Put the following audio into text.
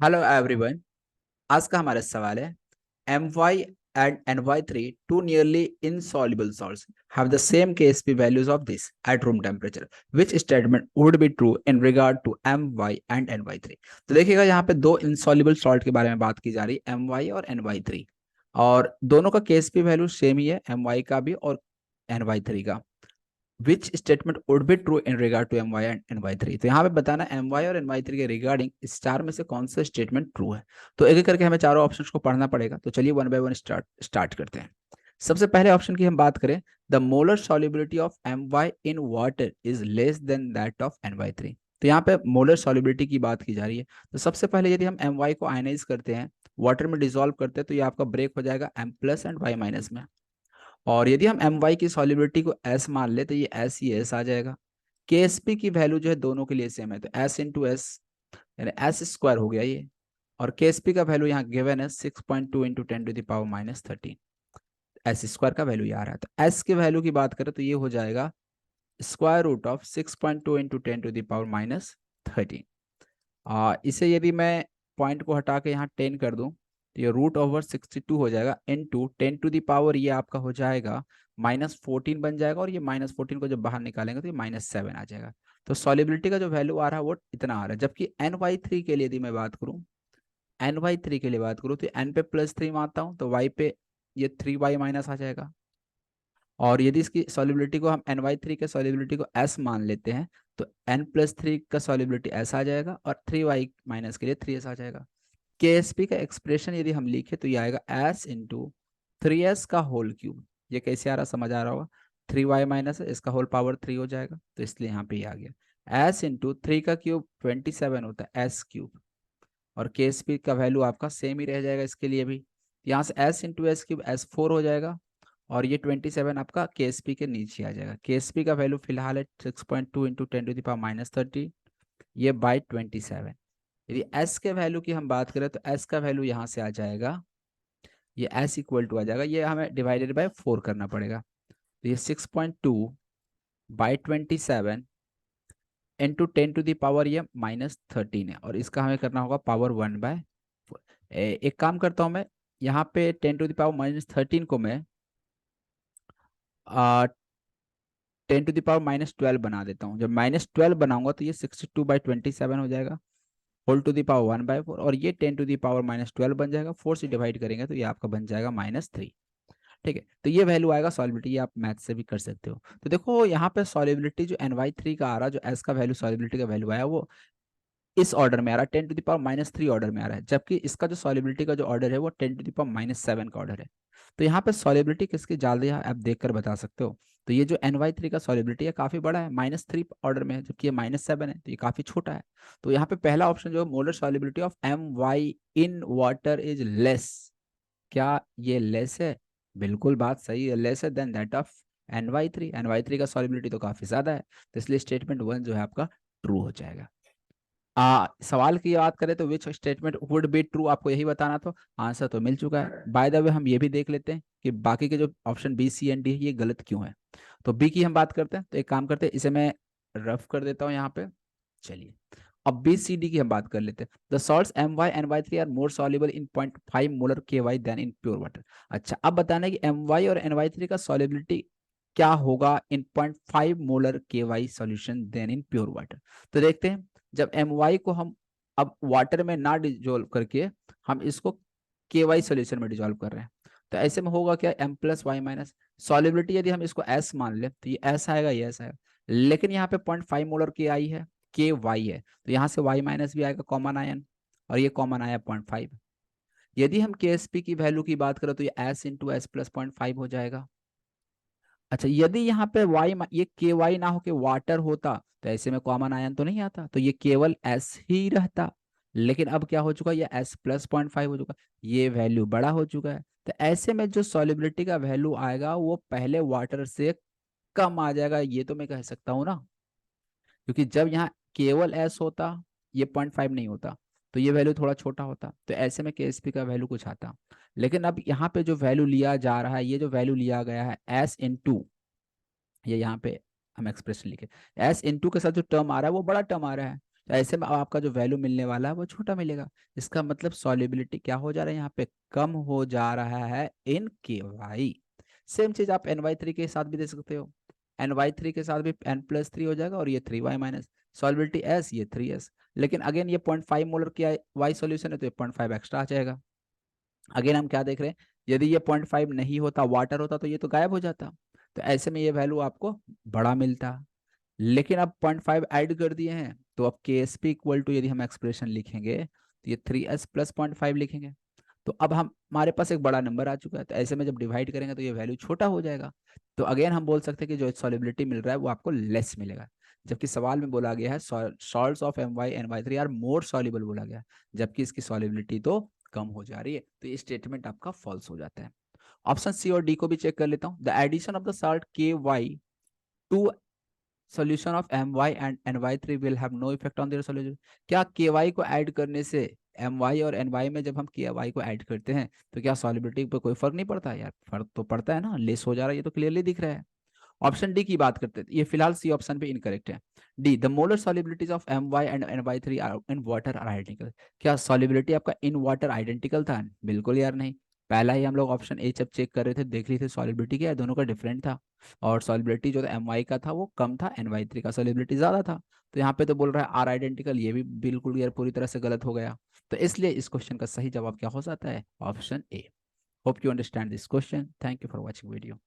Hello everyone. आज का हमारा सवाल है My and ny3 two nearly insoluble salts have the same Ksp values of this at room temperature. Which statement would be true in regard to My and ny3? तो देखिएगा यहाँ पे दो insoluble salt के बारे में बात की जा रही है, My और ny3, और दोनों का Ksp वैल्यू सेम ही है, My का भी और ny3 का। Which statement would be true in regard to My and ny3? तो यहाँ पे बताना My और ny3 के रिगार्डिंग स्टार में से कौन सा स्टेटमेंट ट्रू है। तो एक एक करके हमें चारों ऑप्शंस को पढ़ना पड़ेगा। तो चलिए वन बाय वन स्टार्ट करते हैं। सबसे पहले ऑप्शन की हम बात करें, the molar solubility of My in water is less than that of ny3। तो यहाँ पे मोलर सॉल्युबिलिटी की बात की जा रही है। तो सबसे पहले यदि हम My को आयनाइज करते हैं, वाटर में डिसॉल्व करते हैं, तो ये आपका ब्रेक हो जाएगा M plus and Y minus में। और यदि हम My की सॉल्युबिलिटी को S मान ले तो ये S ही S आ जाएगा। Ksp की वैल्यू जो है दोनों के लिए सेम है, तो S इंटू एस यानी S स्क्वायर हो गया ये। और Ksp का वैल्यू यहाँ गिवन है 6.2 इंटू 10⁻⁻13। एस स्क्वायर का वैल्यू ये आ रहा है। तो S की वैल्यू की बात करें तो ये हो जाएगा स्क्वायर रूट ऑफ 6.2 इंटू 10⁻⁻13। इसे यदि मैं पॉइंट को हटा के यहाँ 10 कर दूं तो ये √62 हो जाएगा इनटू 10⁻, ये आपका हो जाएगा -14 बन जाएगा। और ये -14 को जब बाहर निकालेंगे तो ये -7 आ जाएगा। तो सॉलिबिलिटी का जो वैल्यू आ रहा है वो इतना आ रहा है। जबकि ny3 के लिए यदि मैं बात करूं, ny3 के लिए बात करूं तो n पे +3 मानता हूं तो y पे ये 3y माइनस आ जाएगा। और यदि इसकी सॉलिबिलिटी को हम ny3 के सॉलिबिलिटी को s मान लेते हैं तो n+3 का सॉलिबिलिटी s आ जाएगा और 3y माइनस के लिए 3s आ जाएगा। Ksp का एक्सप्रेशन यदि हम लिखे तो ये आएगा s इंटू 3s का होल क्यूब। ये कैसे आ रहा समझ आ रहा होगा, 3y माइनस है, इसका होल पावर 3 हो जाएगा, तो इसलिए यहाँ पे ये आ गया। s इंटू 3 का क्यूब 27 होता है s क्यूब। और Ksp का वैल्यू आपका सेम ही रह जाएगा इसके लिए भी। यहाँ से s into S cube S4 हो जाएगा। और ये 27 आपका Ksp के नीचे आ जाएगा। Ksp का वैल्यू फिलहाल है 6.2 इंटू 10⁻⁻30, ये बाई 27। यदि s के वैल्यू की हम बात करें तो s का वैल्यू यहाँ से आ जाएगा, ये s इक्वल टू आ जाएगा, ये हमें डिवाइडेड बाय 4 करना पड़ेगा। तो ये 6.2 बाई 27 इंटू 10⁻, ये -13 है, और इसका हमें करना होगा पावर 1/4। एक काम करता हूँ मैं, यहाँ पे 10⁻⁻13 को मैं 10⁻⁻12 बना देता हूँ। जब -12 बनाऊंगा तो ये 62/27 हो जाएगा, होल टू द पावर 1/4। और ये 10⁻⁻12 बन जाएगा, 4 से डिवाइड करेंगे तो ये आपका बन जाएगा -3। ठीक है, तो ये वैल्यू आएगा सॉलिबिलिटी। ये आप मैथ से भी कर सकते हो। तो देखो यहाँ पे सॉलिबिलिटी जो ny3 का आ रहा है, जो s का वैल्यू सॉलिबिलिटी का वैल्यू आया वो इस ऑर्डर में आ रहा है, 10⁻³ ऑर्डर में आ रहा है। जबकि इसका जो सॉलिबिलिटी का जो ऑर्डर है वो 10⁻7 का ऑर्डर है। तो यहाँ पे सॉलिबिलिटी किसकी ज्यादा है आप देखकर बता सकते हो। तो ये जो ny3 का सॉलिबिलिटी है काफी बड़ा है, -3 ऑर्डर में है, जबकि ये -7 है, तो ये काफी छोटा है। तो यहाँ पे पहला ऑप्शन जो molar solubility of My in water is less, क्या ये लेस है? बिल्कुल बात सही है, लेस है देन दैट ऑफ ny3 का सॉलिबिलिटी तो काफी ज्यादा है। तो इसलिए स्टेटमेंट 1 जो है आपका ट्रू हो जाएगा। सवाल की बात करें तो विच स्टेटमेंट वुड बी ट्रू, आपको यही बताना, तो आंसर तो मिल चुका है। बाय द वे हम ये भी देख लेते हैं कि बाकी के जो option B C and D है ये गलत क्यों है। तो बी की हम बात करते हैं, तो एक काम करते हैं, इसे मैं रफ कर देता हूँ यहाँ पे। चलिए अब बी सी डी की हम बात कर लेते हैं। The salts My and ny3 are more soluble in 0.5 molar KY then in pure water. अच्छा, अब बताना है कि My और ny3 का सॉल्युबिलिटी क्या होगा in 0.5 molar KY solution then in pure water. तो देखते हैं, जब My को हम अब वाटर में ना डिजोल्व करके हम इसको KY सॉल्यूशन में डिजोल्व कर रहे हैं, तो ऐसे में होगा क्या, M+Y-। सॉल्युबिलिटी यदि हम इसको S मान ले तो ये S आएगा, ये S आएगा। लेकिन यहाँ पे 0.5 मोलर KI है, KY है, तो यहाँ से Y माइनस भी आएगा, कॉमन आयन, और ये कॉमन आया 0.5। यदि हम KSP की वैल्यू की बात करें तो ये S इंटू एस प्लस 0.5 हो जाएगा। अच्छा, यदि यहाँ पे ये KY ना हो के वाटर होता तो ऐसे में कॉमन आयन तो नहीं आता, तो ये केवल S ही रहता। लेकिन अब क्या हो चुका है, ये S प्लस 0.5 हो चुका, ये वैल्यू बड़ा हो चुका है। तो ऐसे में जो सॉलिबिलिटी का वैल्यू आएगा वो पहले वाटर से कम आ जाएगा, ये तो मैं कह सकता हूँ ना। क्योंकि जब यहाँ केवल S होता, ये 0.5 नहीं होता, तो ये वैल्यू थोड़ा छोटा होता, तो ऐसे में KSP का वैल्यू कुछ आता। लेकिन अब यहाँ पे जो वैल्यू लिया जा रहा है, ये जो वैल्यू लिया गया है S इंटू, ये यहाँ पे हम एक्सप्रेशन लिखे S इंटू के साथ जो टर्म आ रहा है वो बड़ा टर्म आ रहा है, तो ऐसे में अब आपका जो वैल्यू मिलने वाला है वो छोटा मिलेगा। इसका मतलब सॉल्युबिलिटी क्या हो जा रहा है यहाँ पे, कम हो जा रहा है इन के वाई। सेम चीज आप एन वाई थ्री के साथ भी दे सकते हो, एन वाई थ्री के साथ भी एन प्लस थ्री हो जाएगा और ये three Y minus, solubility S, ये थ्री एस। लेकिन अगेन ये 0.5 मोलर की वाई सोल्यूशन है तो ये 0.5 एक्स्ट्रा आ जाएगा। अगेन हम क्या देख रहे हैं, यदि ये 0.5 नहीं होता, वाटर होता, तो ये तो गायब हो जाता। तो ऐसे में ये वैल्यू आपको बड़ा मिलता। लेकिन अब 0.5 ऐड कर दिए हैं, तो अब के एस पी इक्वल टू, यदि हम एक्सप्रेशन लिखेंगे तो ये 3s प्लस 0.5 लिखेंगे। तो अब हम हमारे पास एक बड़ा नंबर आ चुका है, तो ऐसे में जब डिवाइड करेंगे तो ये वैल्यू छोटा हो जाएगा। तो अगेन हम बोल सकते हैं कि जो सॉलिबिलिटी मिल रहा है वो आपको लेस मिलेगा। जबकि सवाल में बोला गया है salts of M Y N Y three are more soluble बोला गया है, जबकि इसकी सॉलिबिलिटी तो कम हो जा रही है, तो ये स्टेटमेंट आपका फॉल्स हो जाता है। ऑप्शन सी और डी को भी चेक कर लेता हूँ। The addition of the salt के Y two solution of my and ny3 will have no effect on their solution। क्या ky को ऐड करने से my और ny में जब हम ky को ऐड करते हैं तो क्या सॉलिबिलिटी पे कोई फर्क नहीं पड़ता है? यार फर्क तो पड़ता है ना, लेस हो जा रहा है, ये तो क्लियरली दिख रहा है। ऑप्शन डी की बात करते हैं, ये फिलहाल सी ऑप्शन पे इनकरेक्ट है। D, the molar solubilities of my and ny3 in water are identical. क्या सॉलिबिलिटी आपका इन वाटर आइडेंटिकल था? बिल्कुल यार नहीं। पहला ही हम लोग ऑप्शन ए जब चेक कर रहे थे देख रहे थे सॉलिबिलिटी क्या है, दोनों का डिफरेंट था। और सॉलिबिलिटी जो था एम का था वो कम था, ny3 का सॉलिबिलिटी ज्यादा था। तो यहाँ पे तो बोल रहा है आर आइडेंटिकल, ये भी बिल्कुल यार पूरी तरह से गलत हो गया। तो इसलिए इस क्वेश्चन का सही जवाब क्या हो जाता है, option A. Hope you understand this question. Thank you for watching video.